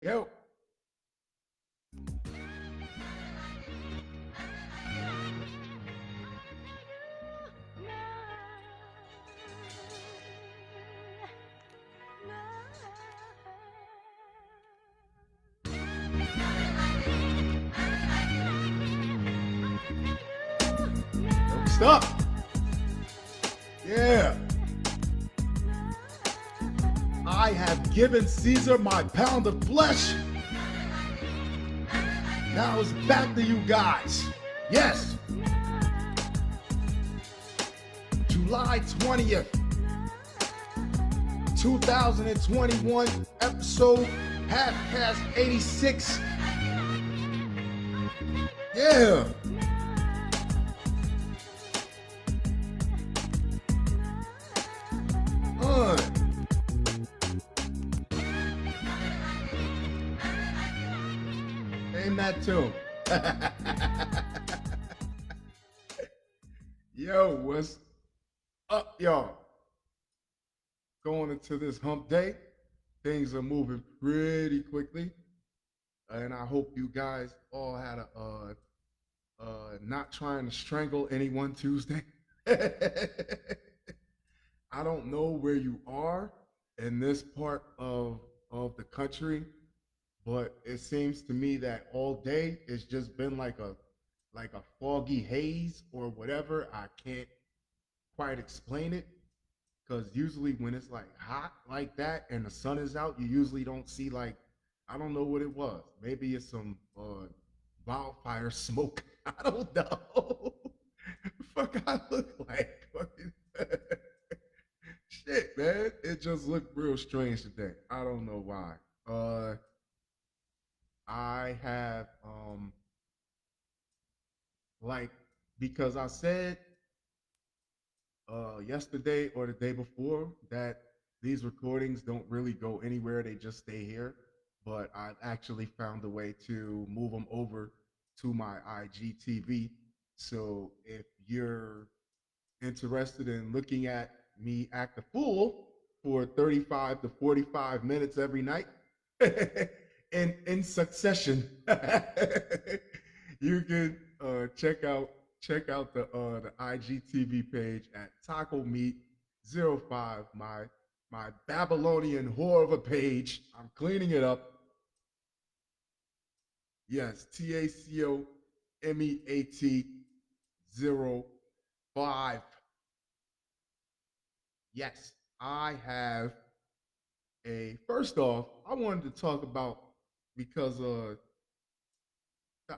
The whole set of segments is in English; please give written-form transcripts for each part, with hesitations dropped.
Yo. Don't stop. Yeah. I have given Caesar my pound of flesh. Now it's back to you guys. Yes. July 20th, 2021, episode half past 86. Yeah. Name that tune. Yo, what's up, y'all? Going into this hump day. Things are moving pretty quickly. And I hope you guys all had a not trying to strangle anyone Tuesday. I don't know where you are in this part of the country, but it seems to me that all day it's just been like a foggy haze or whatever. I can't quite explain it because usually when it's like hot like that and the sun is out, you usually don't see like I don't know what it was. Maybe it's some wildfire smoke. I don't know. Fuck, I look like fucking shit, man. It just looked real strange today. I don't know why. Uh, I have like because I said yesterday or the day before that these recordings don't really go anywhere. They just stay here. But I've actually found a way to move them over to my IGTV. So if you're interested in looking at me act a fool for 35 to 45 minutes every night in succession, you can check out the IGTV page at Taco Meat 05, my Babylonian whore of a page. I'm cleaning it up. Yes, TACOMEAT 05. Yes, I have a. First off, I wanted to talk about because the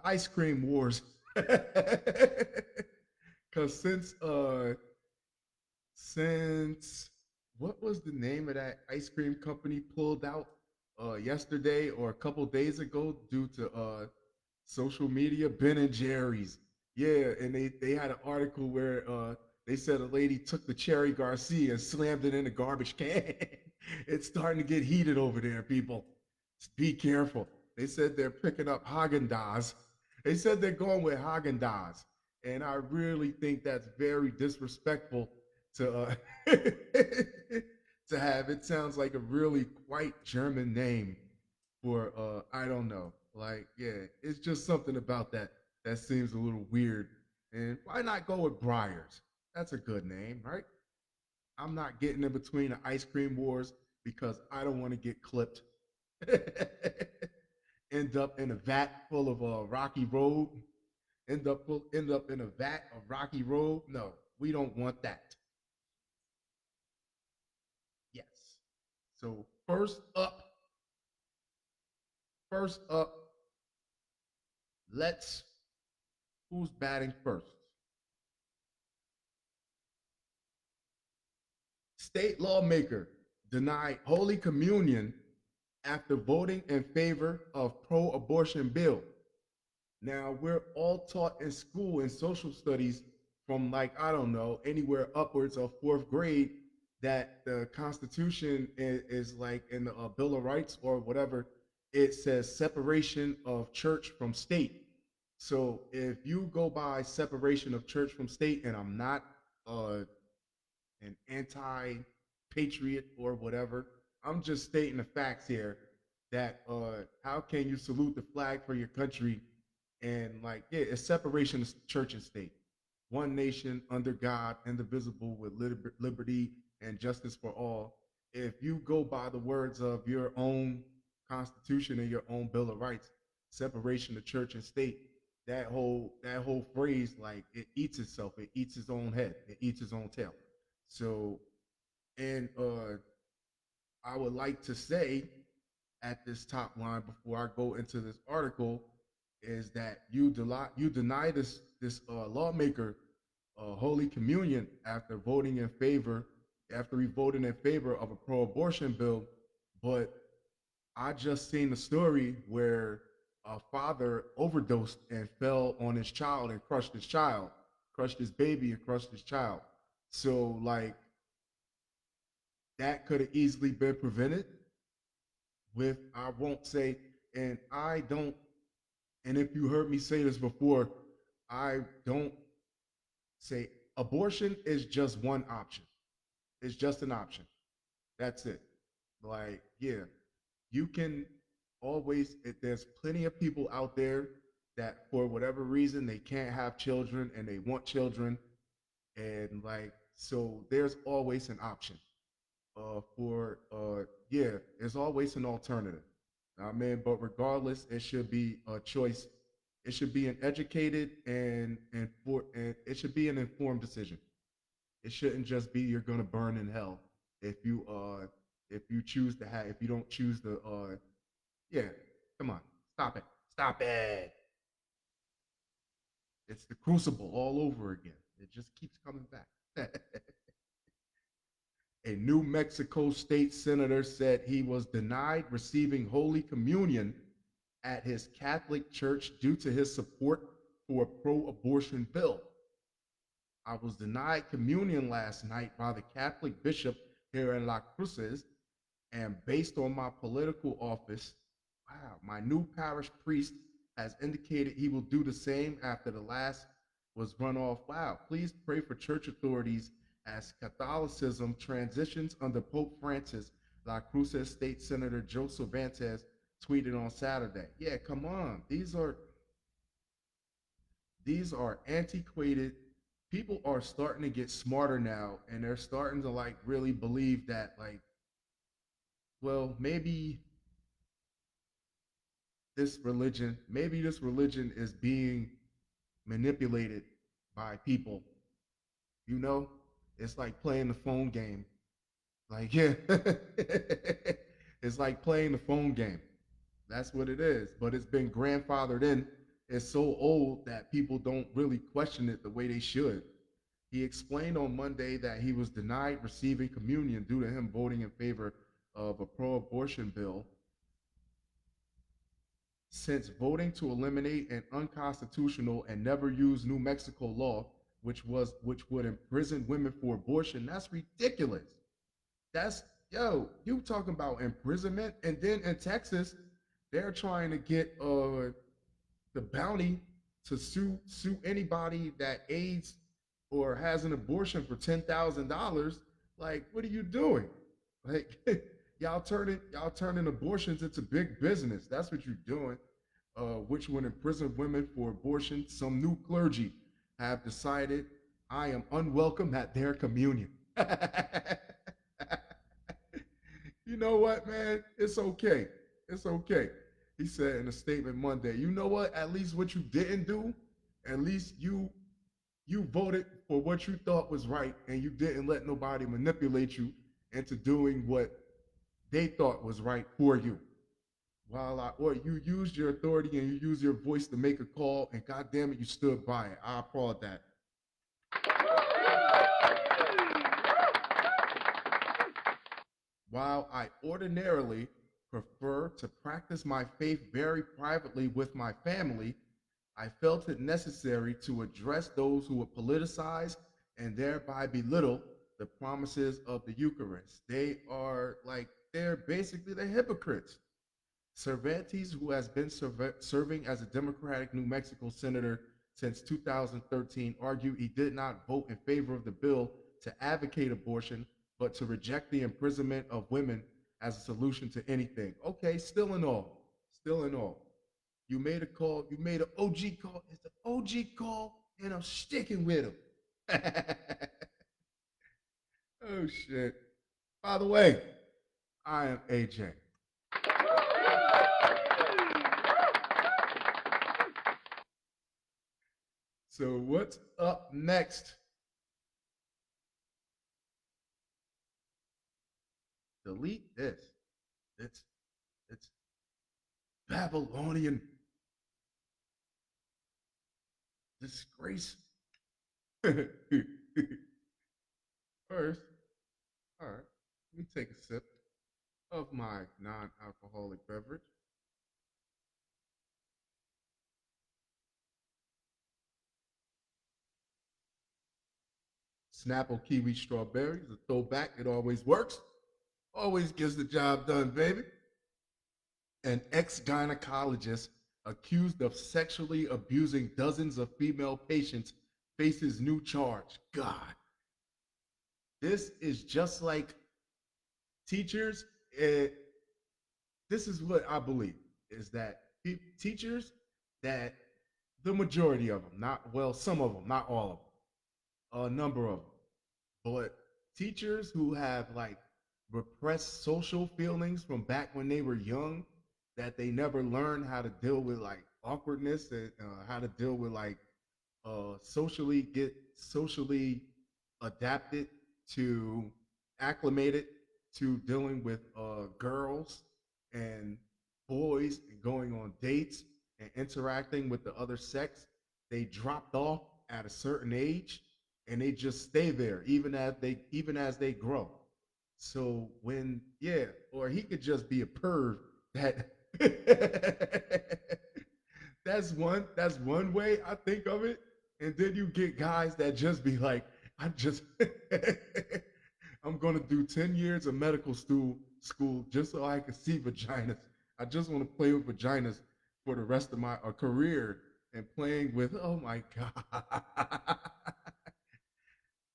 ice cream wars. Because since what was the name of that ice cream company pulled out yesterday or a couple days ago due to social media? Ben and Jerry's. Yeah, and they had an article where they said a lady took the Cherry Garcia and slammed it in a garbage can. It's starting to get heated over there, people. Just be careful. They said they're picking up Haagen Dazs. They said they're going with Haagen Dazs, and I really think that's very disrespectful to to have. It sounds like a really quite German name for I don't know. Like, yeah, it's just something about that that seems a little weird. And why not go with Briars? That's a good name, right? I'm not getting in between the ice cream wars because I don't want to get clipped. End up in a vat full of Rocky Road. End up in a vat of Rocky Road. No, we don't want that. Yes. So first up, let's who's batting first? State lawmaker denied Holy Communion after voting in favor of pro-abortion bill. Now we're all taught in school in social studies from like I don't know anywhere upwards of fourth grade that the Constitution is like in the Bill of Rights or whatever. It says separation of church from state. So if you go by separation of church from state, and I'm not uh, an anti-patriot or whatever, I'm just stating the facts here. that how can you salute the flag for your country and like yeah, it's separation of church and state. One nation under God, indivisible, with liberty and justice for all. If you go by the words of your own constitution and your own bill of rights, separation of church and state, that whole phrase, like it eats itself, it eats its own head, it eats its own tail. So and I would like to say at this top line before I go into this article is that you deny this lawmaker Holy Communion after he voted in favor of a pro-abortion bill, but I just seen a story where a father overdosed and fell on his child and crushed his baby and crushed his child. So like that could have easily been prevented with I won't say and I don't and if you heard me say this before, I don't say abortion is just one option. It's just an option. That's it. Like, yeah, you can always, there's plenty of people out there that for whatever reason they can't have children and they want children. And like, so there's always an option yeah, there's always an alternative. I mean, but regardless, it should be a choice. It should be an educated and it should be an informed decision. It shouldn't just be you're gonna burn in hell if you choose to have if you don't choose to yeah, come on, stop it, stop it. It's the crucible all over again. It just keeps coming back. A New Mexico state senator said he was denied receiving Holy Communion at his Catholic church due to his support for a pro abortion bill. I was denied communion last night by the Catholic bishop here in La Cruces, and based on my political office, wow, my new parish priest has indicated he will do the same after the last was run off. Wow, please pray for church authorities as Catholicism transitions under Pope Francis, La Cruces State Senator Joe Cervantes tweeted on Saturday. Yeah, come on. These are antiquated. People are starting to get smarter now and they're starting to like really believe that like well, maybe this religion is being manipulated by people. You know, it's like playing the phone game. Like, yeah, it's like playing the phone game. That's what it is. But it's been grandfathered in. It's so old that people don't really question it the way they should. He explained on Monday that he was denied receiving communion due to him voting in favor of a pro abortion bill since voting to eliminate an unconstitutional and never used New Mexico law, which would imprison women for abortion. That's ridiculous. That's yo, you talking about imprisonment, and then in Texas, they're trying to get the bounty to sue anybody that aids or has an abortion for $10,000. Like, what are you doing? Like, y'all turning abortions into big business. That's what you're doing. Which would imprison women for abortion. Some new clergy have decided I am unwelcome at their communion. You know what, man? It's okay. It's okay. He said in a statement Monday, you know what? At least what you didn't do, at least you voted for what you thought was right and you didn't let nobody manipulate you into doing what they thought was right for you. Or you used your authority and you used your voice to make a call and god damn it, you stood by it. I applaud that. While I ordinarily prefer to practice my faith very privately with my family, I felt it necessary to address those who would politicize and thereby belittle the promises of the Eucharist. They're basically the hypocrites. Cervantes, who has been serving as a Democratic New Mexico senator since 2013, argued he did not vote in favor of the bill to advocate abortion, but to reject the imprisonment of women as a solution to anything. Okay, still in all. You made a call, you made an OG call. It's an OG call, and I'm sticking with him. Oh shit. By the way, I am AJ. So what's up next? Delete this. It's it's Babylonian disgrace. First, all right, let me take a sip of my non-alcoholic beverage. Snapple kiwi strawberries, a throwback. It always works. Always gets the job done, baby. An ex-gynecologist accused of sexually abusing dozens of female patients faces new charge. God, this is just like teachers. This is what I believe is that teachers, that the majority of them, not well, some of them, not all of them, a number of them, but teachers who have like repressed social feelings from back when they were young, that they never learned how to deal with like awkwardness and how to deal with like socially adapted to acclimated to dealing with girls and boys and going on dates and interacting with the other sex. They dropped off at a certain age and they just stay there even as they grow. So when yeah, or he could just be a perv that that's one way I think of it. And then you get guys that just be like, I'm just I'm gonna do 10 years of medical school just so I can see vaginas. I just want to play with vaginas for the rest of my career and playing with oh my god.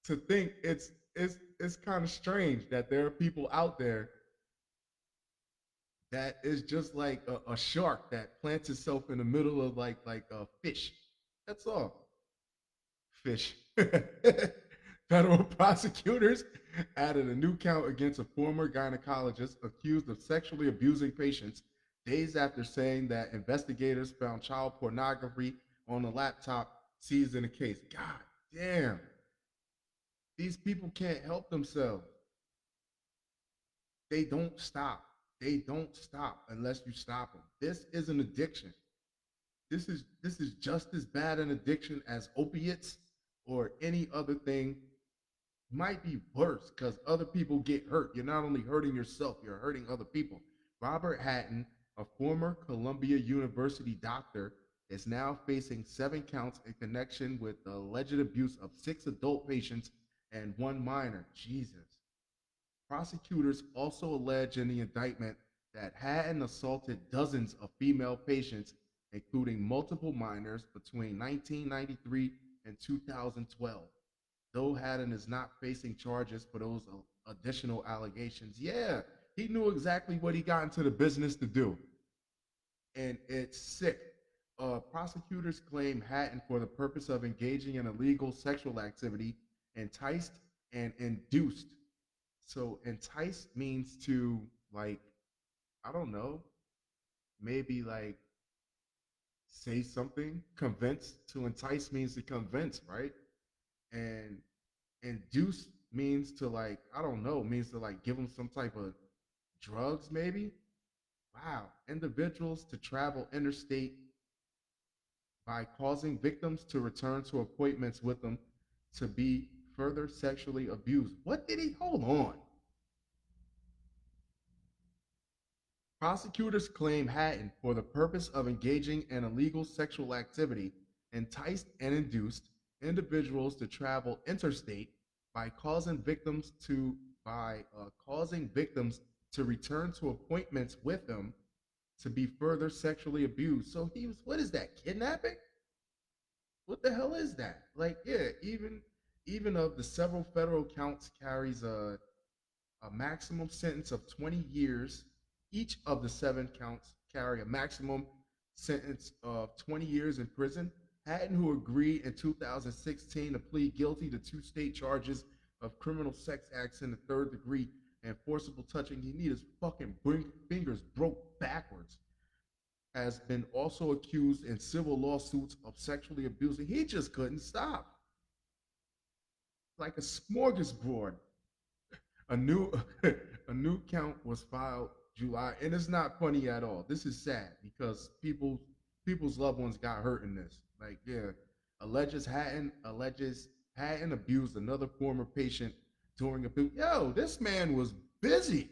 To think it's kind of strange that there are people out there that is just like a shark that plants itself in the middle of like a fish. That's all. Fish. Federal prosecutors added a new count against a former gynecologist accused of sexually abusing patients days after saying that investigators found child pornography on a laptop seized in the case. God damn. These people can't help themselves. They don't stop. They don't stop unless you stop them. This is an addiction. This is just as bad an addiction as opiates or any other thing. Might be worse because other people get hurt. You're not only hurting yourself, you're hurting other people. Robert Hatton, a former Columbia University doctor, is now facing 7 counts in connection with the alleged abuse of 6 adult patients and 1 minor. Jesus. Prosecutors also allege in the indictment that Hatton assaulted dozens of female patients, including multiple minors, between 1993 and 2012. Though Hatton is not facing charges for those additional allegations, yeah, he knew exactly what he got into the business to do. And it's sick. Prosecutors claim Hatton, for the purpose of engaging in illegal sexual activity, enticed and induced. So entice means to like, I don't know, maybe like say something. Convince, to entice means to convince, right? And induce means to like, I don't know, means to like give them some type of drugs, maybe. Wow. Individuals to travel interstate by causing victims to return to appointments with them to be further sexually abused. What did he hold on? Prosecutors claim Hatton, for the purpose of engaging in illegal sexual activity, enticed and induced individuals to travel interstate by causing victims to return to appointments with him to be further sexually abused. So he was, what is that, kidnapping? What the hell is that? Like, yeah, even of the several federal counts carries a maximum sentence of 20 years. Each of the seven counts carry a maximum sentence of 20 years in prison. Hatton, who agreed in 2016 to plead guilty to two state charges of criminal sex acts in the third degree and forcible touching, he need his fucking fingers broke backwards, has been also accused in civil lawsuits of sexually abusing. He just couldn't stop. Like a smorgasbord. A new a new count was filed July, and it's not funny at all. This is sad because people's loved ones got hurt in this. Like, yeah, alleges Hatton abused another former patient during a yo. This man was busy.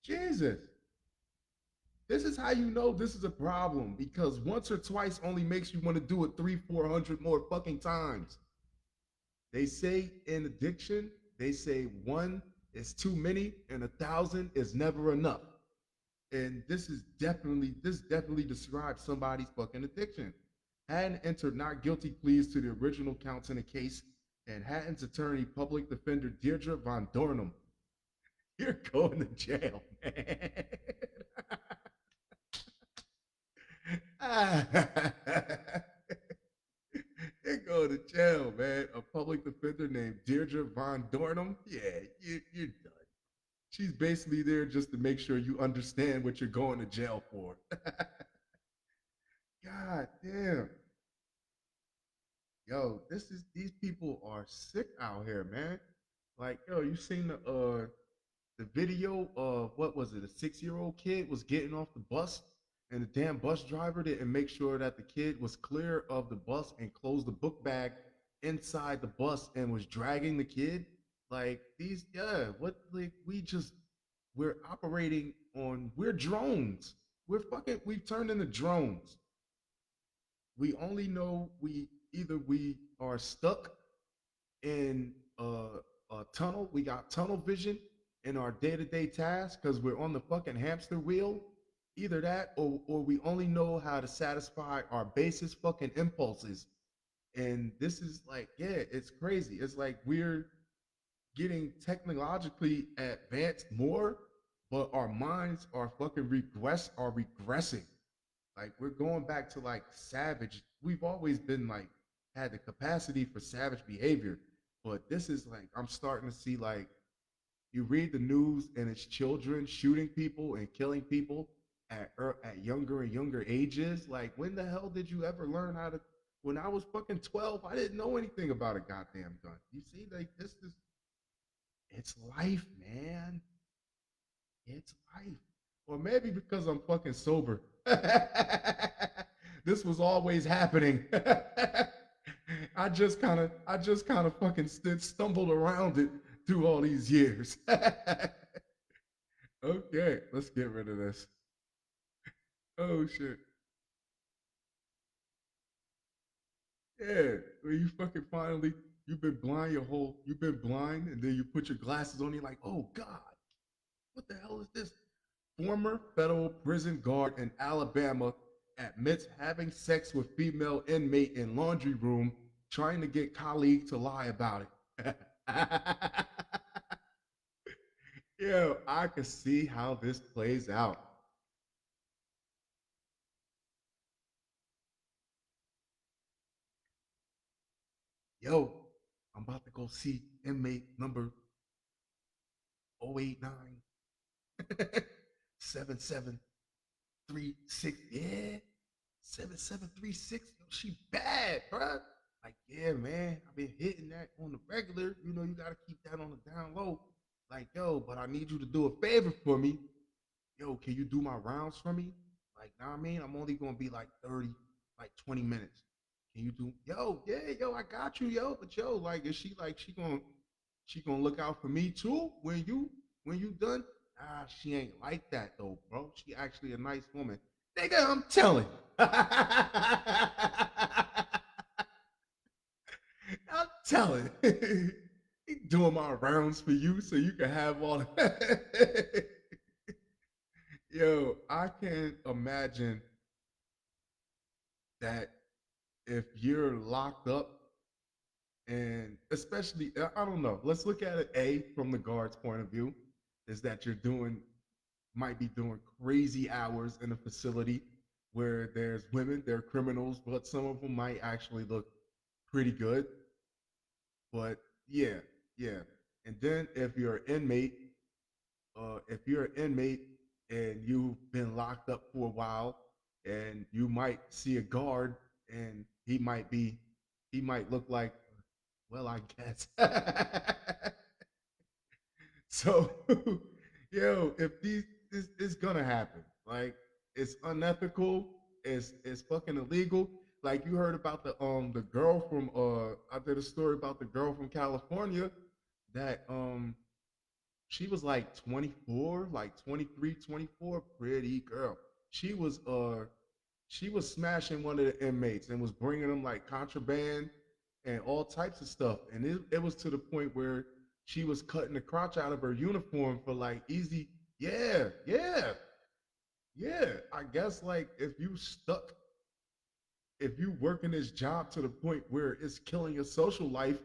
Jesus, this is how you know this is a problem because once or twice only makes you want to do it 300, 400 more fucking times. They say in addiction, they say one is too many and 1,000 is never enough. And this definitely describes somebody's fucking addiction. Hatton entered not guilty pleas to the original counts in the case, and Hatton's attorney, public defender Deirdre Von Dornum, you're going to jail, man. They go to jail, man. A public defender named Deirdre Von Dornum. Yeah, you're done. She's basically there just to make sure you understand what you're going to jail for. God damn. Yo, these people are sick out here, man. Like, yo, you seen the video of what was it? A 6-year-old kid was getting off the bus, and the damn bus driver didn't make sure that the kid was clear of the bus and closed the book bag inside the bus and was dragging the kid. Like these, yeah, what like we're operating on we're drones. We've turned into drones. We only know we are stuck in a tunnel. We got tunnel vision in our day-to-day tasks because we're on the fucking hamster wheel. Either that or we only know how to satisfy our basest fucking impulses. And this is like, yeah, it's crazy. It's like we're getting technologically advanced more, but our minds are fucking are regressing. Like we're going back to like savage. We've always been like had the capacity for savage behavior, but this is like I'm starting to see like you read the news and it's children shooting people and killing people at younger and younger ages. Like when the hell did you ever learn how to? When I was fucking 12, I didn't know anything about a goddamn gun. You see, like this is it's life, man. It's life. Or maybe because I'm fucking sober. This was always happening. I just kind of fucking stumbled around it through all these years. Okay, let's get rid of this. Oh shit. Yeah, when you fucking finally you've been blind and then you put your glasses on, you're like, oh God, what the hell is this? Former federal prison guard in Alabama admits having sex with female inmate in laundry room, trying to get colleague to lie about it. Yo, I can see how this plays out. Yo, I'm about to go see inmate number 089 7736. Yeah, 7736. Yo, she bad, bruh. Like, yeah, man, I've been hitting that on the regular. You know, you gotta keep that on the down low. Like, yo, but I need you to do a favor for me. Yo, can you do my rounds for me? Like, know what I mean? I'm only gonna be like 30, like 20 minutes. Can you do yo, yeah, yo, I got you, yo. But yo, like, is she like she gonna look out for me too when you done? Nah, she ain't like that though, bro. She actually a nice woman. Nigga, I'm telling. I'm telling. He doing my rounds for you so you can have all the Yo, I can't imagine that if you're locked up And especially, I don't know. Let's look at it. A, from the guard's point of view, is that you're doing might be doing crazy hours in a facility where there's women, they're criminals, but some of them might actually look pretty good. But yeah, yeah. And then if you're an inmate and you've been locked up for a while, and you might see a guard, and he might look like, well, I guess. So, yo, if these, it's gonna happen. Like, it's unethical. It's fucking illegal. Like, you heard about the girl from I did a story about the girl from California that she was like 24, like 23, 24, pretty girl. She was uh she was smashing one of the inmates and was bringing them like contraband and all types of stuff. And it was to the point where she was cutting the crotch out of her uniform for like easy. Yeah, yeah, yeah. I guess like if you work in this job to the point where it's killing your social life,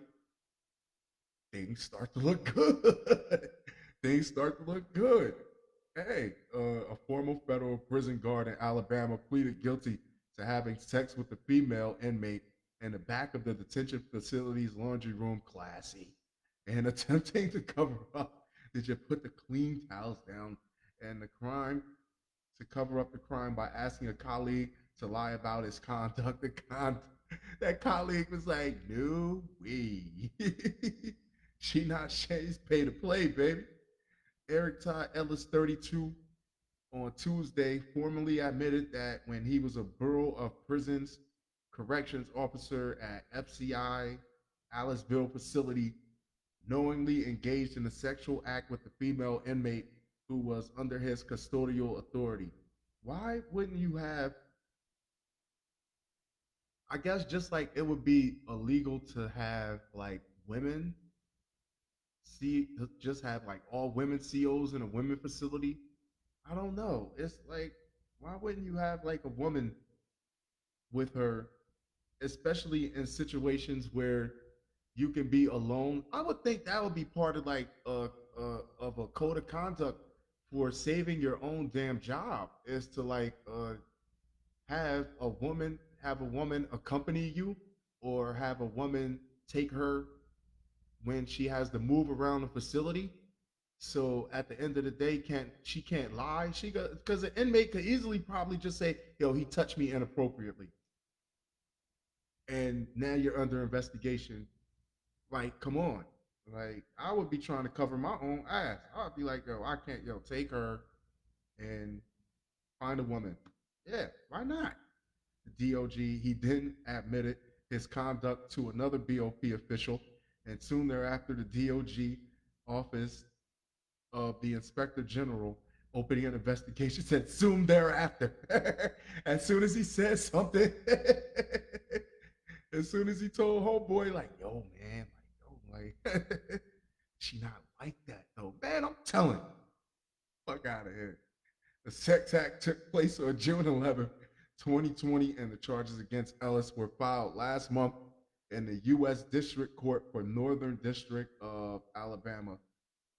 things start to look good. Things start to look good. Hey, a former federal prison guard in Alabama pleaded guilty to having sex with a female inmate in the back of the detention facility's laundry room, classy, and attempting to cover up. Did you put the clean towels down? And the crime to cover up the crime by asking a colleague to lie about his conduct. That colleague was like, "No way, she not she's pay to play, baby." Eric Todd Ellis, 32, on Tuesday, formally admitted that when he was a Bureau of Prisons corrections officer at FCI Aliceville facility, knowingly engaged in a sexual act with a female inmate who was under his custodial authority. Why wouldn't you have? I guess just like it would be illegal to have like women see, just have like all women COs in a women facility. I don't know. It's like, why wouldn't you have like a woman with her, especially in situations where you can be alone? I would think that would be part of like of a code of conduct for saving your own damn job, is to like have a woman accompany you, or have a woman take her when she has to move around the facility. So at the end of the day, can't lie. She got, because an inmate could easily probably just say, "Yo, he touched me inappropriately," and now you're under investigation. Like, come on. Like, I would be trying to cover my own ass. I'd be like, "Yo, I can't. Yo, take her and find a woman." Yeah, why not? The DOG, he then admitted his conduct to another BOP official, and soon thereafter, the DOG office of the Inspector General opening an investigation said soon thereafter. As soon as he said something, as soon as he told homeboy, like, "Yo, man, like, yo, like, she not like that though, man. I'm telling you, fuck out of here." The sex act took place on June 11th, 2020, and the charges against Ellis were filed last month in the U.S. District Court for Northern District of Alabama.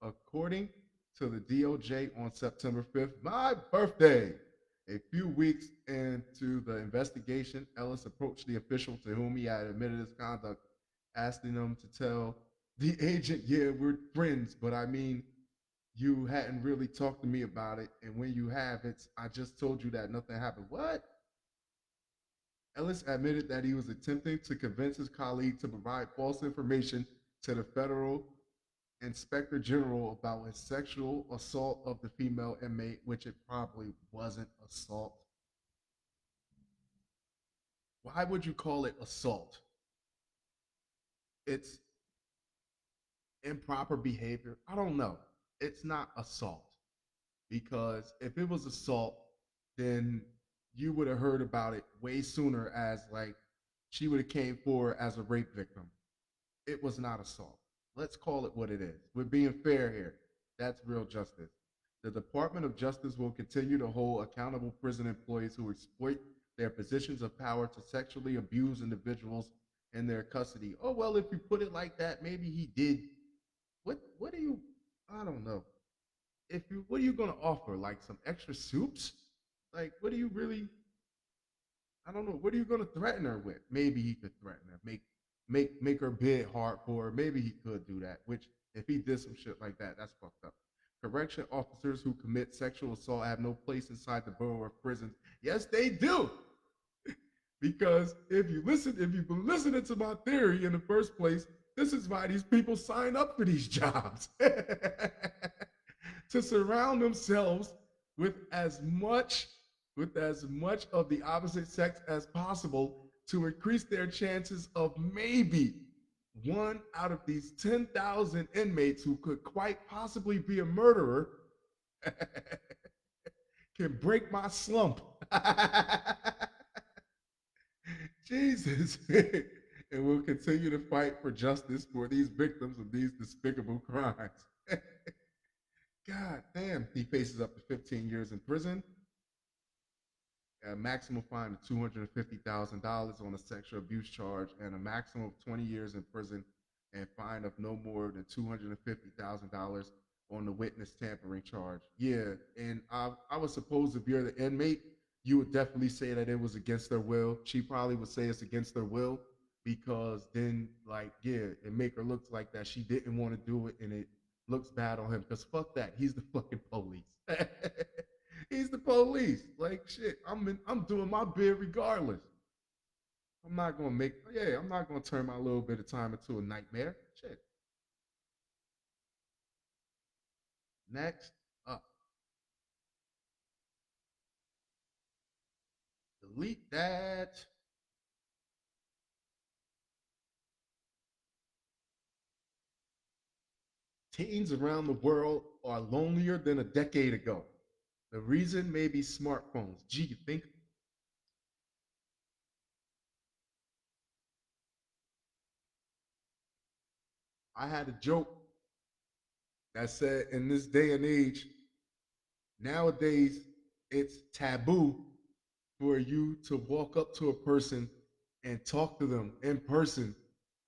According to the DOJ, on September 5th, my birthday, a few weeks into the investigation, Ellis approached the official to whom he had admitted his conduct, asking him to tell the agent, "Yeah, we're friends, but I mean, you hadn't really talked to me about it. And when you have, I just told you that nothing happened." What? Ellis admitted that he was attempting to convince his colleague to provide false information to the federal inspector general about his sexual assault of the female inmate, which it probably wasn't assault. Why would you call it assault? It's improper behavior. I don't know. It's not assault, because if it was assault, then you would have heard about it way sooner, as like she would have came forward as a rape victim. It was not assault. Let's call it what it is. We're being fair here. That's real justice. The Department of Justice will continue to hold accountable prison employees who exploit their positions of power to sexually abuse individuals in their custody. Oh well, if you put it like that, maybe he did. What do you? I don't know. If you, what are you gonna offer? Like some extra soups? Like what do you really? I don't know. What are you gonna threaten her with? Maybe he could threaten her, make her bid hard for her. Maybe he could do that. Which if he did some shit like that, that's fucked up. Correction officers who commit sexual assault have no place inside the borough of prisons. Yes, they do. Because if you've been listening to my theory in the first place, this is why these people sign up for these jobs. To surround themselves with as much of the opposite sex as possible to increase their chances of maybe one out of these 10,000 inmates who could quite possibly be a murderer can break my slump. Jesus. And we'll continue to fight for justice for these victims of these despicable crimes. God damn, he faces up to 15 years in prison, a maximum fine of $250,000 on a sexual abuse charge, and a maximum of 20 years in prison and fine of no more than $250,000 on the witness tampering charge. Yeah, and I was supposed if you're the inmate, you would definitely say that it was against their will. She probably would say it's against their will because then, like, yeah, it make her look like that she didn't want to do it, and it looks bad on him. Because fuck that, he's the fucking police. He's the police. Like shit, I'm doing my bid regardless. I'm not gonna make yeah, I'm not gonna turn my little bit of time into a nightmare. Shit. Next up, delete that. Teens around the world are lonelier than a decade ago. The reason may be smartphones. Gee, you think I had a joke that said in this day and age, nowadays it's taboo for you to walk up to a person and talk to them in person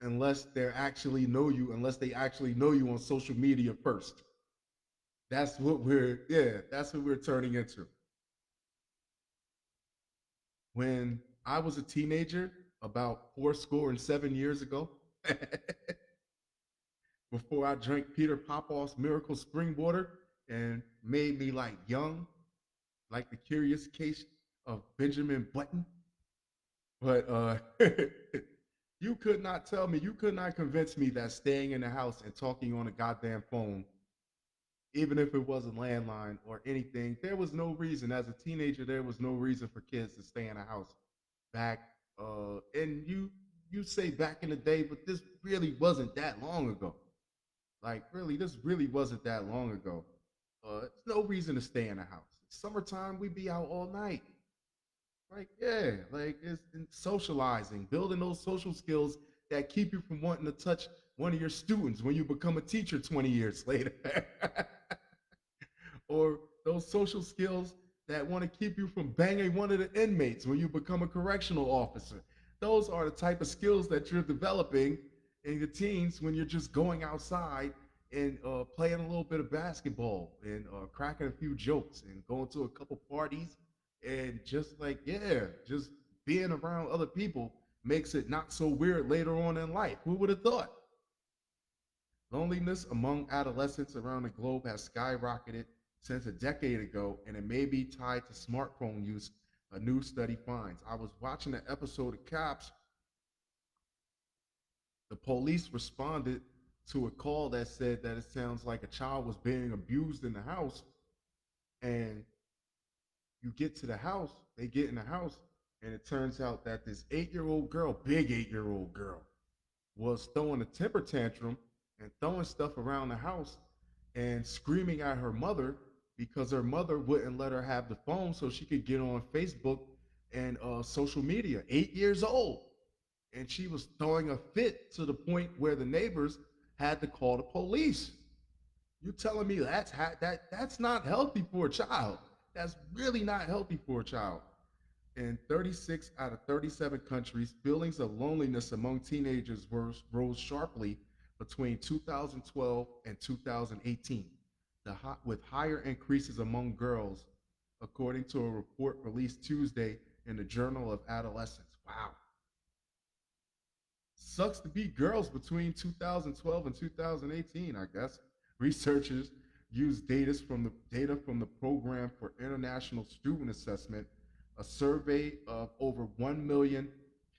unless they actually know you on social media first. That's what we're turning into. When I was a teenager, about 4 score and 7 years ago, before I drank Peter Popoff's Miracle Spring Water and made me like young, like the curious case of Benjamin Button. But you could not convince me that staying in the house and talking on a goddamn phone, even if it wasn't landline or anything, there was no reason. As a teenager, there was no reason for kids to stay in a house back. And you say back in the day, but this really wasn't that long ago. Like really, this really wasn't that long ago. There's no reason to stay in a house. Summertime, we be out all night. Like, yeah, like it's socializing, building those social skills that keep you from wanting to touch one of your students when you become a teacher 20 years later. Or those social skills that want to keep you from banging one of the inmates when you become a correctional officer. Those are the type of skills that you're developing in your teens when you're just going outside and playing a little bit of basketball and cracking a few jokes and going to a couple parties and just like just being around other people makes it not so weird later on in life. Who would have thought? Loneliness among adolescents around the globe has skyrocketed since a decade ago, and it may be tied to smartphone use, a new study finds. I was watching an episode of Cops. The police responded to a call that said that it sounds like a child was being abused in the house. And you get to the house, they get in the house, and it turns out that this 8 year old girl, big 8 year old girl, was throwing a temper tantrum and throwing stuff around the house and screaming at her mother because her mother wouldn't let her have the phone so she could get on Facebook and social media. 8 years old. And she was throwing a fit to the point where the neighbors had to call the police. You telling me that's not healthy for a child? That's really not healthy for a child. In 36 out of 37 countries, feelings of loneliness among teenagers rose sharply between 2012 and 2018, with higher increases among girls, according to a report released Tuesday in the Journal of Adolescence. Wow. Sucks to be girls between 2012 and 2018, I guess. Researchers used data from the Program for International Student Assessment, a survey of over 1 million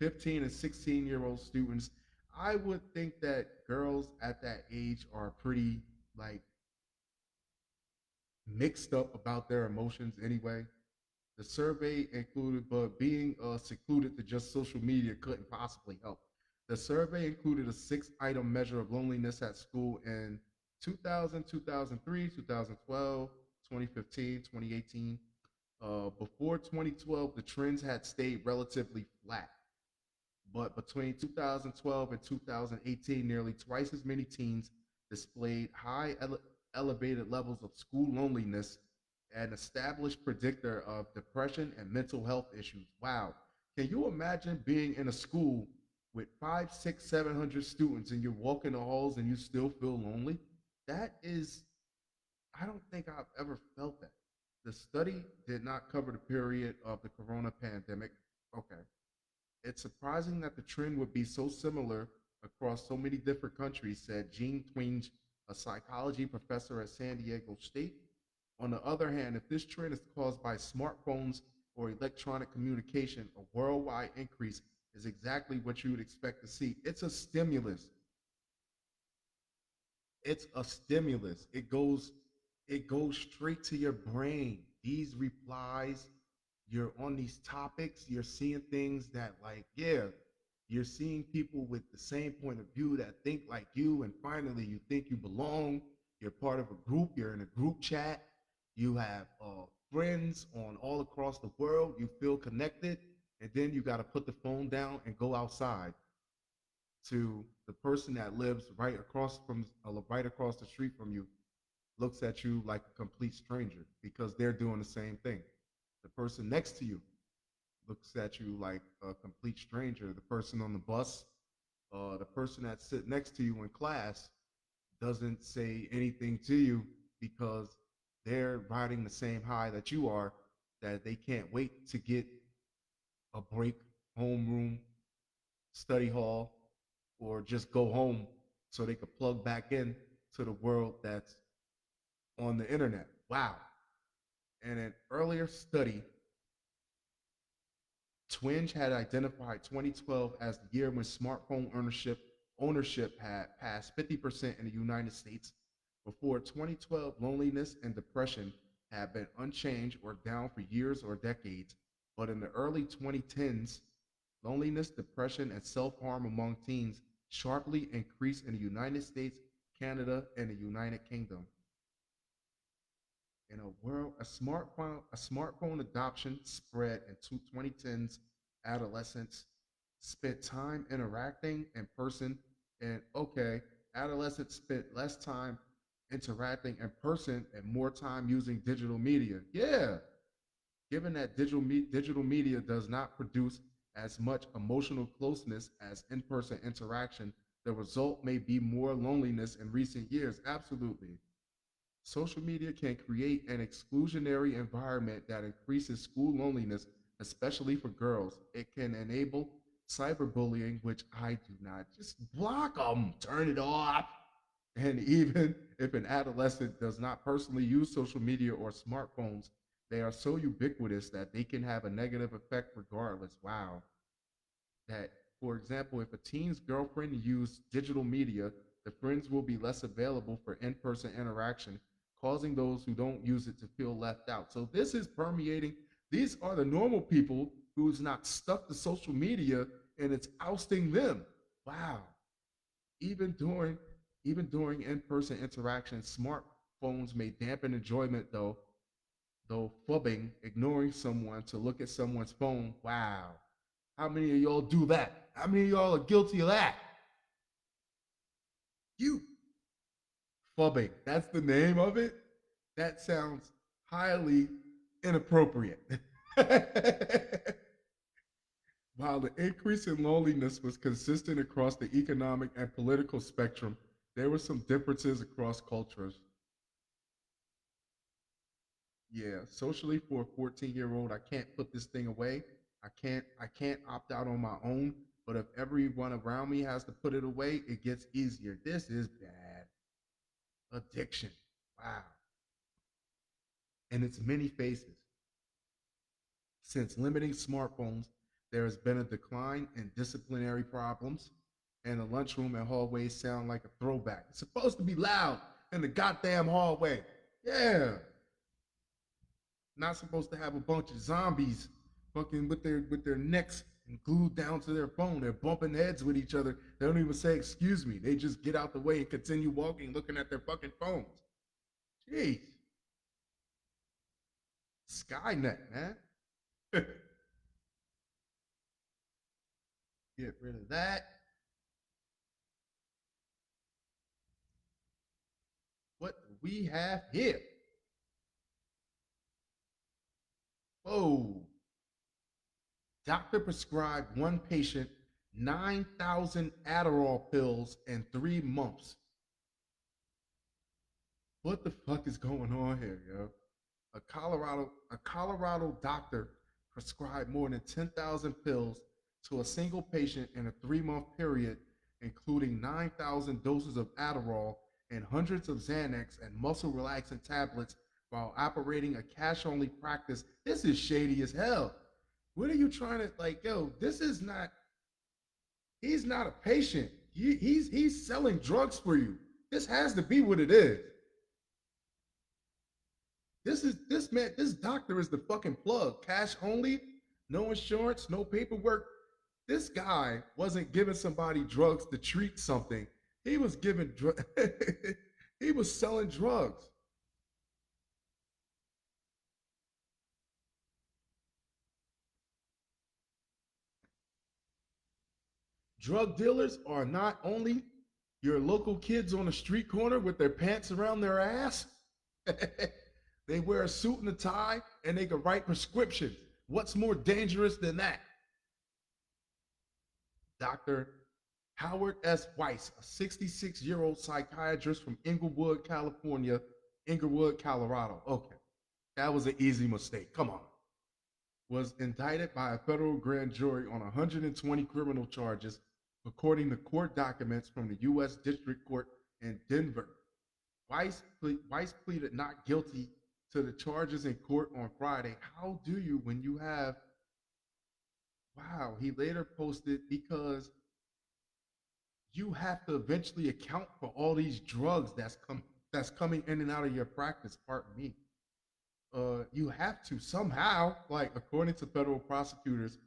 15 and 16-year-old students. I would think that girls at that age are pretty like mixed up about their emotions anyway. The survey included, but being secluded to just social media couldn't possibly help. The survey included a 6 item measure of loneliness at school in 2000, 2003, 2012, 2015, 2018. Before 2012, the trends had stayed relatively flat. But between 2012 and 2018, nearly twice as many teens displayed elevated levels of school loneliness, an established predictor of depression and mental health issues. Wow. Can you imagine being in a school with five, six, 700 students and you're walking the halls and you still feel lonely? That is, I don't think I've ever felt that. The study did not cover the period of the corona pandemic. Okay. It's surprising that the trend would be so similar across so many different countries, said Gene Twenge, a psychology professor at San Diego State. On the other hand, if this trend is caused by smartphones or electronic communication, a worldwide increase is exactly what you would expect to see. It's a stimulus. It's a stimulus. It goes straight to your brain. These replies, you're on these topics, you're seeing things that like, yeah, you're seeing people with the same point of view that think like you, and finally you think you belong. You're part of a group, you're in a group chat, you have friends on all across the world, you feel connected, and then you got to put the phone down and go outside to the person that lives right across the street from you, looks at you like a complete stranger because they're doing the same thing. The person next to you looks at you like a complete stranger. The person on the bus, the person that sit next to you in class doesn't say anything to you because they're riding the same high that you are, that they can't wait to get a break, homeroom, study hall, or just go home so they could plug back in to the world that's on the internet. Wow. In an earlier study, Twinge had identified 2012 as the year when smartphone ownership had passed 50% in the United States. Before 2012, loneliness and depression had been unchanged or down for years or decades. But in the early 2010s, loneliness, depression, and self harm among teens sharply increased in the United States, Canada, and the United Kingdom. In a world, a smartphone adoption spread into 2010s. Adolescents spent time interacting in person, and okay, adolescents spent less time interacting in person and more time using digital media. Yeah, given that digital media does not produce as much emotional closeness as in-person interaction, the result may be more loneliness in recent years. Absolutely. Social media can create an exclusionary environment that increases school loneliness, especially for girls. It can enable cyberbullying, which I do not. Just block them, turn it off. And even if an adolescent does not personally use social media or smartphones, they are so ubiquitous that they can have a negative effect regardless. Wow. That, for example, if a teen's girlfriend used digital media, the friends will be less available for in person interaction, causing those who don't use it to feel left out. So this is permeating. These are the normal people who's not stuck to social media, and it's ousting them. Wow. Even during even during in-person interaction, smartphones may dampen enjoyment though fubbing, ignoring someone to look at someone's phone. Wow. How many of y'all do that? How many of y'all are guilty of that? You. Fubbing. That's the name of it? That sounds highly inappropriate. While the increase in loneliness was consistent across the economic and political spectrum, there were some differences across cultures. Yeah, socially for a 14-year-old, I can't put this thing away. I can't opt out on my own, but if everyone around me has to put it away, it gets easier. This is bad. Addiction. Wow. And its many faces. Since limiting smartphones, there has been a decline in disciplinary problems, and the lunchroom and hallways sound like a throwback. It's supposed to be loud in the goddamn hallway. Yeah, not supposed to have a bunch of zombies fucking with their necks glued down to their phone. They're bumping heads with each other. They don't even say excuse me. They just get out the way and continue walking, looking at their fucking phones. Jeez, Skynet, man. Get rid of that. What do we have here? Whoa. Doctor prescribed one patient 9,000 Adderall pills in 3 months. What the fuck is going on here, yo? A Colorado doctor prescribed more than 10,000 pills to a single patient in a 3 month period, including 9,000 doses of Adderall and hundreds of Xanax and muscle relaxant tablets while operating a cash only practice. This is shady as hell. What are you trying to like, yo? This is not. He's not a patient. He's selling drugs for you. This has to be what it is. This man, this doctor is the fucking plug. Cash only, no insurance, no paperwork. This guy wasn't giving somebody drugs to treat something. He was giving he was selling drugs. Drug dealers are not only your local kids on the street corner with their pants around their ass. They wear a suit and a tie and they can write prescriptions. What's more dangerous than that? Dr. Howard S. Weiss, a 66-year-old psychiatrist from Inglewood, Colorado. Okay, that was an easy mistake. Come on. Was indicted by a federal grand jury on 120 criminal charges, according to court documents from the U.S. District Court in Denver. Weiss pleaded not guilty to the charges in court on Friday. How do you when you have wow, he later posted because you have to eventually account for all these drugs that's coming in and out of your practice. Pardon me. You have to somehow, like according to federal prosecutors,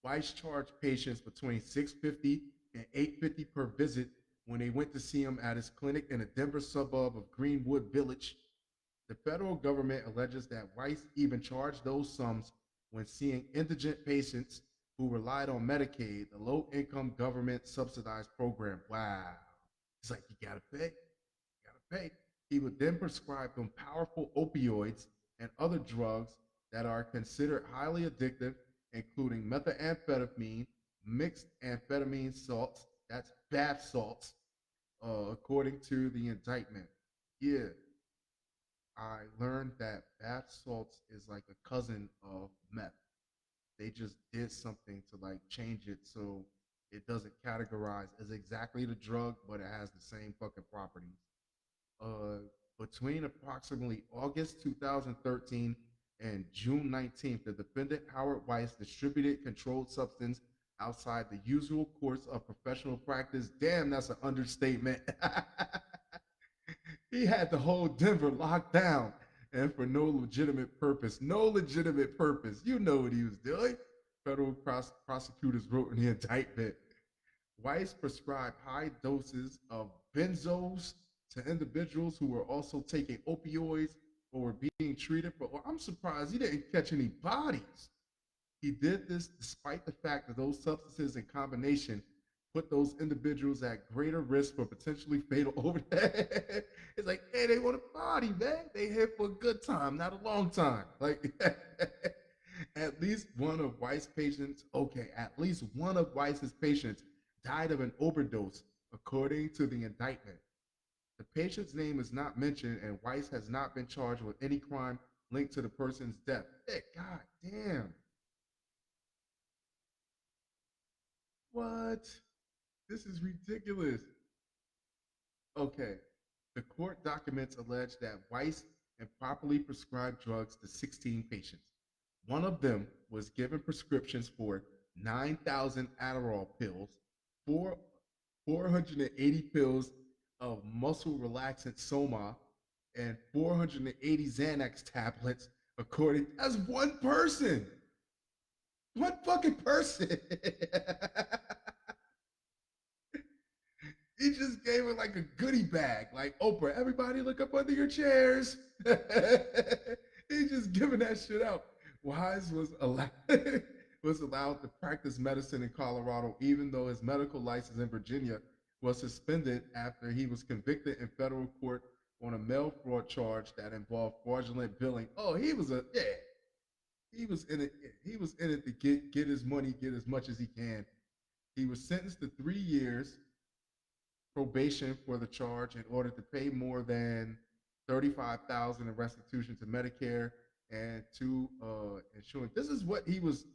Weiss charged patients between 650 and 850 per visit when they went to see him at his clinic in a Denver suburb of Greenwood Village. The federal government alleges that Weiss even charged those sums when seeing indigent patients who relied on Medicaid, the low income government subsidized program. Wow. It's like, you gotta pay, you gotta pay. He would then prescribe them powerful opioids and other drugs that are considered highly addictive, including methamphetamine, mixed amphetamine salts, that's bath salts, according to the indictment. Yeah, I learned that bath salts is like a cousin of meth. They just did something to like change it so it doesn't categorize as exactly the drug, but it has the same fucking properties. uh, Between approximately August 2013 and June 19th, the defendant Howard Weiss distributed controlled substance outside the usual course of professional practice. Damn, that's an understatement. He had the whole Denver locked down and for no legitimate purpose. No legitimate purpose. You know what he was doing. Federal prosecutors wrote in the indictment. Weiss prescribed high doses of benzos to individuals who were also taking opioids or were being treated for. Well, I'm surprised he didn't catch any bodies. He did this despite the fact that those substances in combination put those individuals at greater risk for potentially fatal overdose. It's like, hey, they want a body, man. They here for a good time, not a long time. Like, At least one of Weiss' patients, okay, at least one of Weiss's patients died of an overdose, according to the indictment. The patient's name is not mentioned, and Weiss has not been charged with any crime linked to the person's death. Hey, God damn. What? This is ridiculous. Okay. The court documents allege that Weiss improperly prescribed drugs to 16 patients. One of them was given prescriptions for 9,000 Adderall pills, four, 480 pills of muscle relaxant Soma, and 480 Xanax tablets, according as one person. One fucking person. He just gave it like a goodie bag, like Oprah. Everybody, look up under your chairs. He just giving that shit out. Wise was allowed was allowed to practice medicine in Colorado, even though his medical license in Virginia was suspended after he was convicted in federal court on a mail fraud charge that involved fraudulent billing. Oh, he was a yeah. He was in it. He was in it to get his money, get as much as he can. He was sentenced to 3 years probation for the charge in order to pay more than 35,000 in restitution to Medicare and to insurance. This is what he was.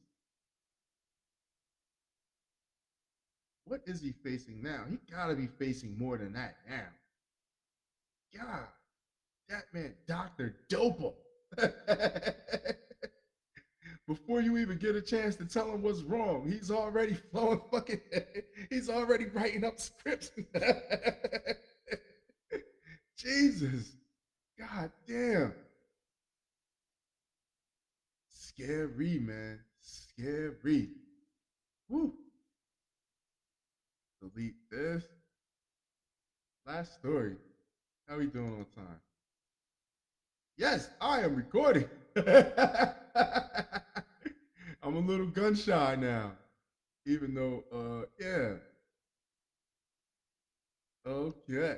What is he facing now? He gotta be facing more than that now. God, that man, Doctor Dope. Before you even get a chance to tell him what's wrong, he's already flowing fucking. He's already writing up scripts. Jesus, God damn, scary man, scary. Woo. Delete this. Last story. How we doing on time? Yes, I am recording. I'm a little gun shy now, even though, yeah. Okay.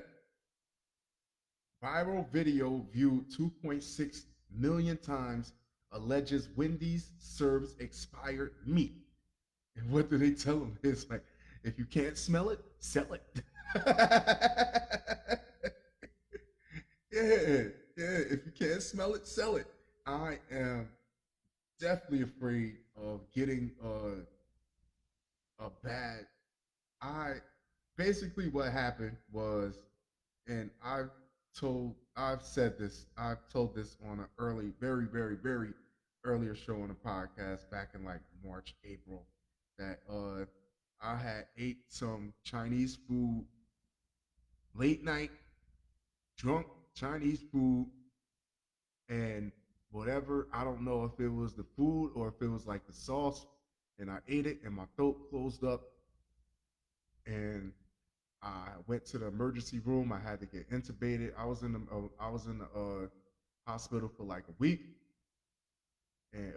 Viral video viewed 2.6 million times alleges Wendy's serves expired meat. And what do they tell them? It's like, if you can't smell it, sell it. Yeah, yeah. If you can't smell it, sell it. I am definitely afraid of getting a bad. I basically what happened was, and I've said this, I've told this on an early, very, very, very earlier show on the podcast back in like March, April, that I had ate some Chinese food late night, drunk Chinese food, and whatever, I don't know if it was the food or if it was like the sauce, and I ate it and my throat closed up, and I went to the emergency room. I had to get intubated. I was in the hospital for like a week. And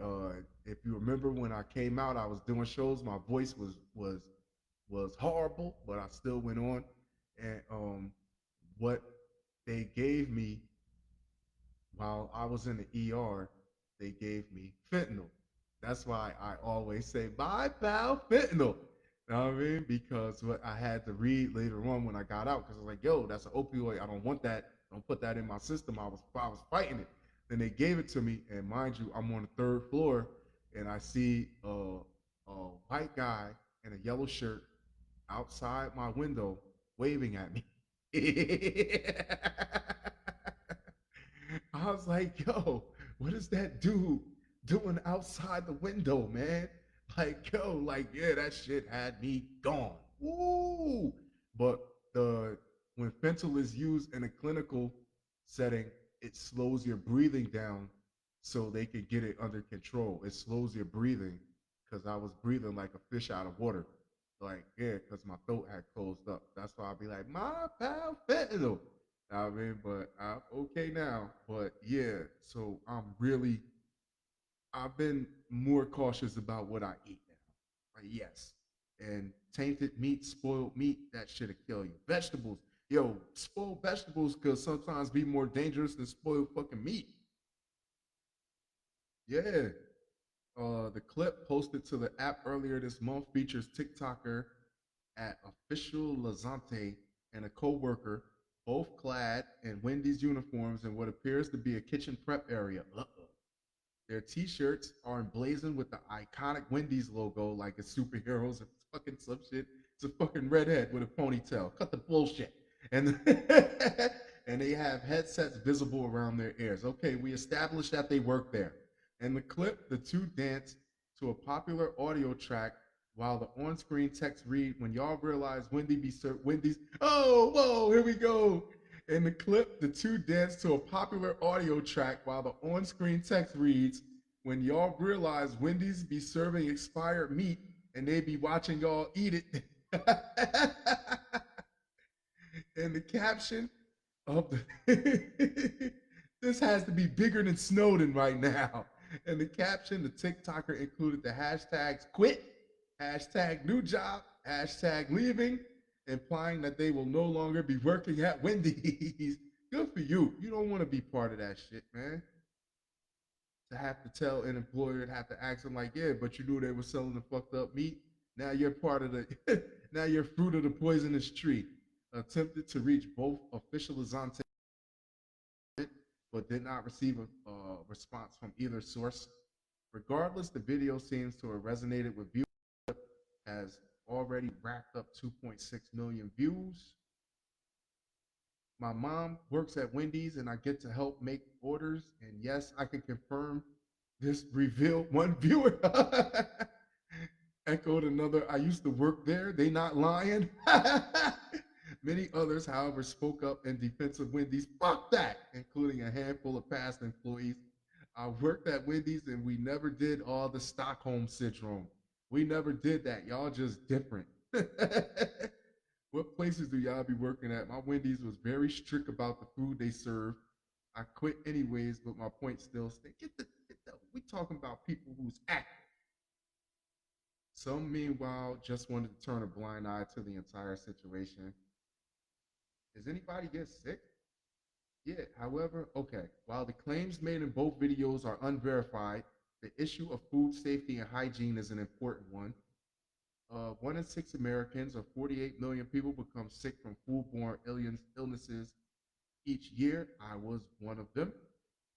if you remember when I came out, I was doing shows. My voice was horrible, but I still went on. And what they gave me while I was in the ER, they gave me fentanyl. That's why I always say, bye, pal, fentanyl. You know what I mean? Because what I had to read later on when I got out, because I was like, yo, that's an opioid. I don't want that. Don't put that in my system. I was fighting it. Then they gave it to me, and mind you, I'm on the third floor, and I see a white guy in a yellow shirt outside my window waving at me. I was like, yo, what is that dude doing outside the window, man? Like, yo, like, yeah, that shit had me gone. Woo! But the when fentanyl is used in a clinical setting, it slows your breathing down so they can get it under control. It slows your breathing because I was breathing like a fish out of water. Like, yeah, because my throat had closed up. That's why I'd be like, my pal fentanyl. I mean, but I'm okay now. But yeah, so I've been more cautious about what I eat now. Yes. And tainted meat, spoiled meat, that shit'll kill you. Vegetables, yo, spoiled vegetables could sometimes be more dangerous than spoiled fucking meat. Yeah. The clip posted to the app earlier this month features TikToker at Official Lazante and a co-worker, both clad in Wendy's uniforms in what appears to be a kitchen prep area. Uh-oh. Their t-shirts are emblazoned with the iconic Wendy's logo like it's superheroes and fucking some shit. It's a fucking redhead with a ponytail. Cut the bullshit. And and they have headsets visible around their ears. Okay, we established that they work there. In the clip, the two dance to a popular audio track while the on-screen text read, "When y'all realize Wendy's." Oh, whoa, here we go. In the clip, the two dance to a popular audio track while the on-screen text reads, "When y'all realize Wendy's be serving expired meat and they be watching y'all eat it." And the caption of the this has to be bigger than Snowden right now. And the caption, the TikToker included the hashtags quit, hashtag new job, hashtag leaving, implying that they will no longer be working at Wendy's. Good for you. You don't want to be part of that shit, man. To have to tell an employer and have to ask them like, yeah, but you knew they were selling the fucked up meat. Now you're part of the now you're fruit of the poisonous tree. Attempted to reach both officializante but did not receive a response from either source. Regardless, the video seems to have resonated with viewers, has already racked up 2.6 million views. My mom works at Wendy's and I get to help make orders. And yes, I can confirm this revealed one viewer echoed another. I used to work there. They not lying. Many others, however, spoke up in defense of Wendy's. Fuck that, including a handful of past employees. I worked at Wendy's and we never did all the Stockholm syndrome. We never did that. Y'all just different. What places do y'all be working at? My Wendy's was very strict about the food they serve. I quit anyways, but my point still stays. We talking about people who's active. Some, meanwhile, just wanted to turn a blind eye to the entire situation. Does anybody get sick? Yeah, however, okay. While the claims made in both videos are unverified, the issue of food safety and hygiene is an important one. 1 in 6 Americans, or 48 million people, become sick from foodborne illnesses each year. I was one of them.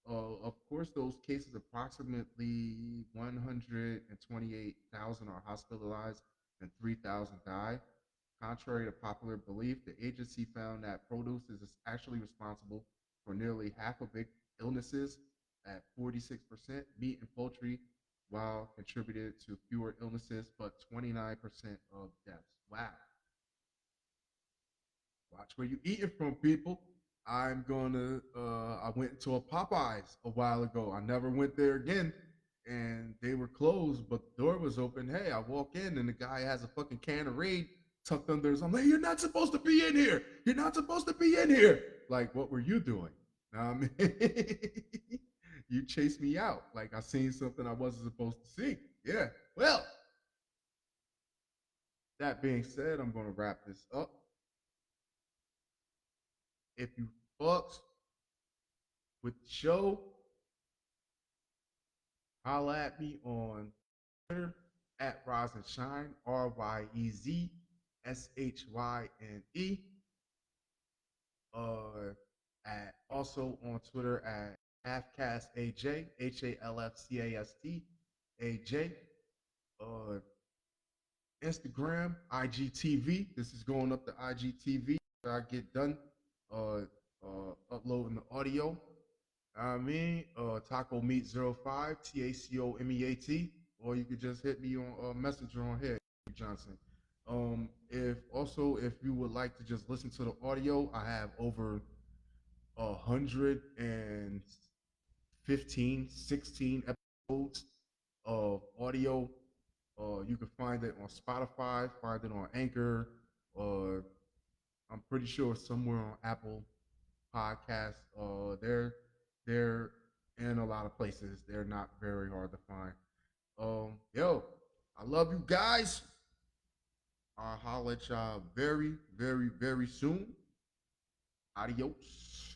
Of course, those cases, approximately 128,000 are hospitalized and 3,000 die. Contrary to popular belief, the agency found that produce is actually responsible for nearly half of big illnesses at 46%. Meat and poultry, while contributed to fewer illnesses, but 29% of deaths. Wow. Watch where you eating from, people. I went to a Popeyes a while ago. I never went there again. And they were closed, but the door was open. Hey, I walk in and the guy has a fucking can of Raid tucked under his arm. Like, you're not supposed to be in here. You're not supposed to be in here. Like, what were you doing? Know what I mean? You chased me out. Like I seen something I wasn't supposed to see. Yeah. Well, that being said, I'm gonna wrap this up. If you fucks with the show, holla at me on Twitter at Rise and Shine, RYEZSHYNE. At also on Twitter at HalfCastAJ, HalfCastAJ. Uh, Instagram, IGTV. This is going up to IGTV. I get done uploading the audio. I mean, Taco Meat 05, TACOMEAT, or you could just hit me on Messenger on here, Johnson. If you would like to just listen to the audio, I have over 115, 16 episodes of audio. You can find it on Spotify, find it on Anchor, or I'm pretty sure somewhere on Apple Podcasts. They're in a lot of places. They're not very hard to find. Yo, I love you guys. I'll holler at y'all very, very, very soon. Adios.